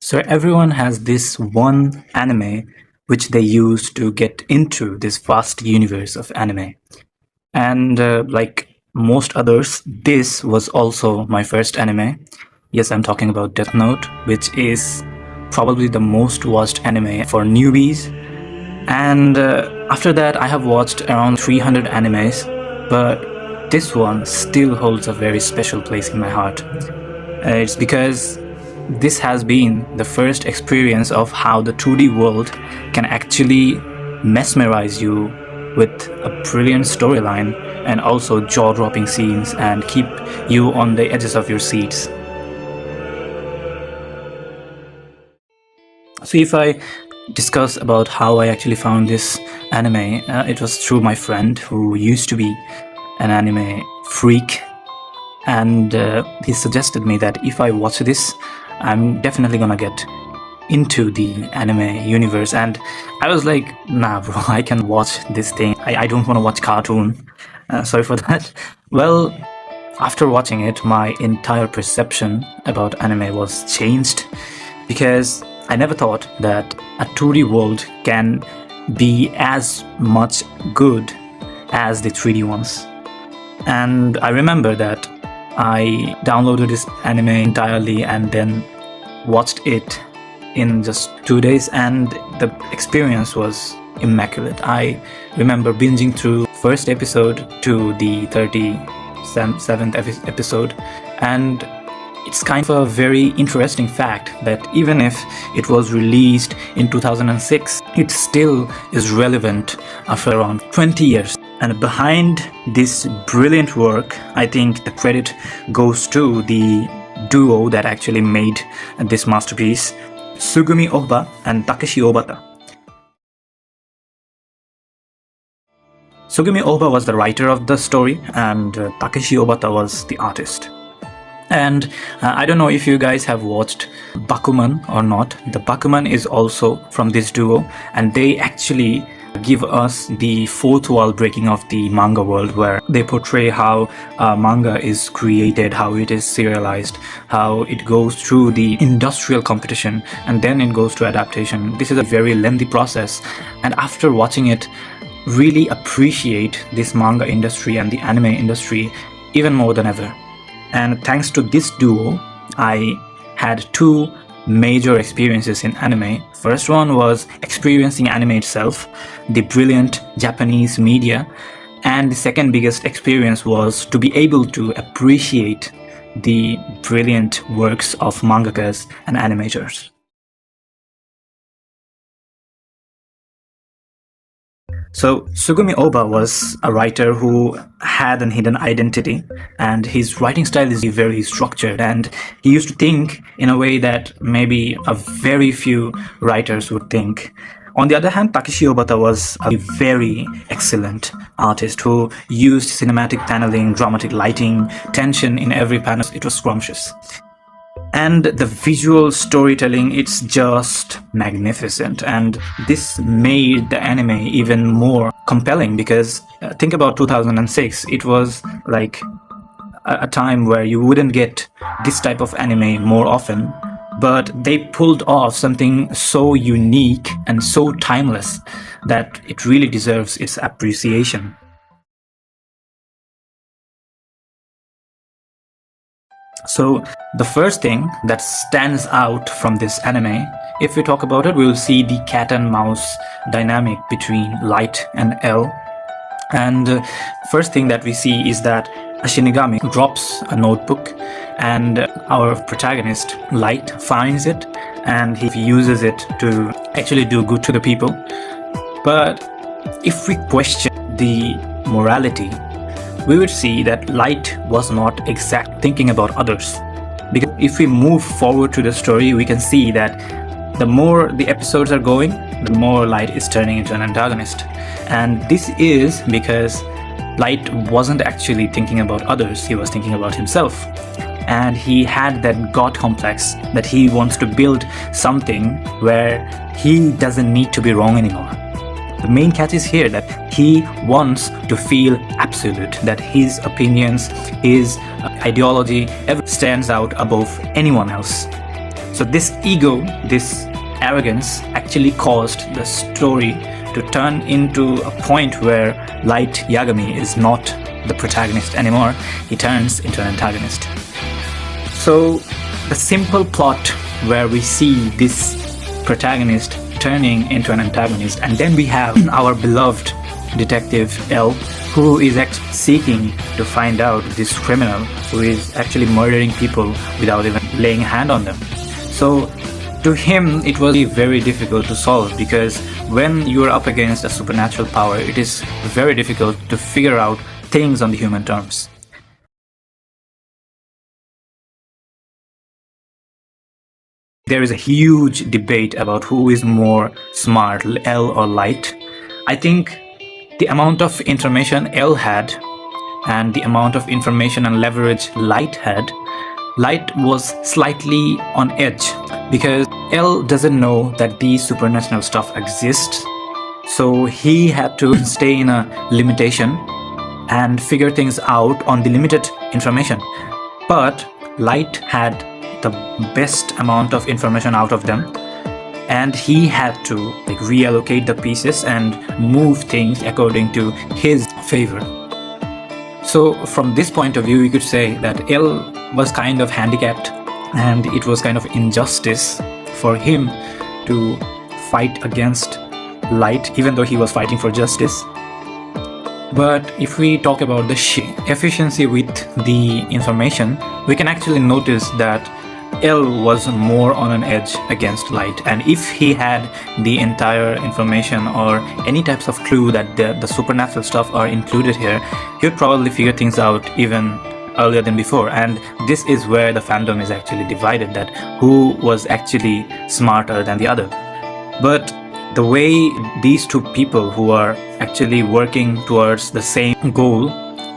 So everyone has this one anime which they use to get into this vast universe of anime. And like most others, this was also my first anime. Yes, I'm talking about Death Note, which is probably the most watched anime for newbies. And after that, I have watched around 300 animes, but this one still holds a very special place in my heart. It's because this has been the first experience of how the 2D world can actually mesmerize you with a brilliant storyline and also jaw-dropping scenes and keep you on the edges of your seats. So if I discuss about how I actually found this anime, it was through my friend who used to be an anime freak, and he suggested me that if I watch this, I'm definitely gonna get into the anime universe. And I was like, nah bro, I can watch this thing. I don't want to watch cartoon. Sorry for that. Well, after watching it, my entire perception about anime was changed, because I never thought that a 2D world can be as much good as the 3D ones. And I remember that I downloaded this anime entirely and then watched it in just 2 days, and the experience was immaculate. I remember binging through first episode to the 37th episode, and it's kind of a very interesting fact that even if it was released in 2006, it still is relevant after around 20 years. And behind this brilliant work, I think the credit goes to the duo that actually made this masterpiece, Sugumi Ohba and Takeshi Obata. Sugumi Ohba was the writer of the story, and Takeshi Obata was the artist. And I don't know if you guys have watched Bakuman or not. The Bakuman is also from this duo, and they actually give us the fourth wall breaking of the manga world, where they portray how manga is created, how it is serialized, how it goes through the industrial competition, and then it goes to adaptation. This is a very lengthy process, and after watching it, really appreciate this manga industry and the anime industry even more than ever. And thanks to this duo, I had two major experiences in anime. First one was experiencing anime itself, the brilliant Japanese media, and the second biggest experience was to be able to appreciate the brilliant works of mangakas and animators. So Sugumi Ohba was a writer who had an hidden identity, and his writing style is very structured, and he used to think in a way that maybe a very few writers would think. On the other hand, Takeshi Obata was a very excellent artist who used cinematic paneling, dramatic lighting, tension in every panel. It was scrumptious. And the visual storytelling, it's just magnificent, and this made the anime even more compelling, because think about 2006, it was like a time where you wouldn't get this type of anime more often, but they pulled off something so unique and so timeless that it really deserves its appreciation. So the first thing that stands out from this anime, if we talk about it, we'll see the cat and mouse dynamic between Light and L. And first thing that we see is that a Shinigami drops a notebook, and our protagonist, Light, finds it, and he uses it to actually do good to the people. But if we question the morality, we would see that Light was not exact thinking about others. Because if we move forward to the story, we can see that the more the episodes are going, the more Light is turning into an antagonist. And this is because Light wasn't actually thinking about others, he was thinking about himself. And he had that God complex that he wants to build something where he doesn't need to be wrong anymore. The main catch is here that he wants to feel absolute, that his opinions, his ideology ever stands out above anyone else. So this ego, this arrogance actually caused the story to turn into a point where Light Yagami is not the protagonist anymore. He turns into an antagonist. So the simple plot where we see this protagonist turning into an antagonist, and then we have our beloved detective L, who is actually seeking to find out this criminal who is actually murdering people without even laying a hand on them. So to him, it was very difficult to solve, because when you are up against a supernatural power, it is very difficult to figure out things on the human terms. There is a huge debate about who is more smart, L or Light. I think the amount of information L had and the amount of information and leverage Light had, Light was slightly on edge, because L doesn't know that these supernatural stuff exists. So he had to stay in a limitation and figure things out on the limited information. But Light had the best amount of information out of them, and he had to reallocate the pieces and move things according to his favor. So from this point of view, we could say that L was kind of handicapped, and it was kind of injustice for him to fight against Light, even though he was fighting for justice. But if we talk about the efficiency with the information, we can actually notice that L was more on an edge against Light, and if he had the entire information or any types of clue that the supernatural stuff are included here, he would probably figure things out even earlier than before. And this is where the fandom is actually divided, that who was actually smarter than the other. But the way these two people who are actually working towards the same goal,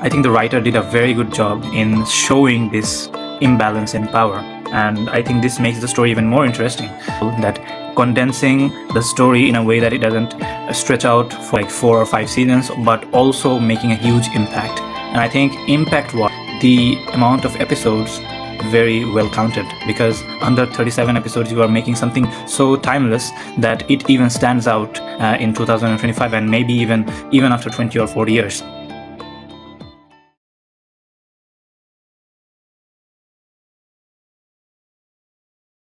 I think the writer did a very good job in showing this imbalance in power. And I think this makes the story even more interesting, that condensing the story in a way that it doesn't stretch out for 4 or 5 seasons, but also making a huge impact. And I think impact was the amount of episodes very well counted, because under 37 episodes you are making something so timeless that it even stands out in 2025, and maybe even after 20 or 40 years.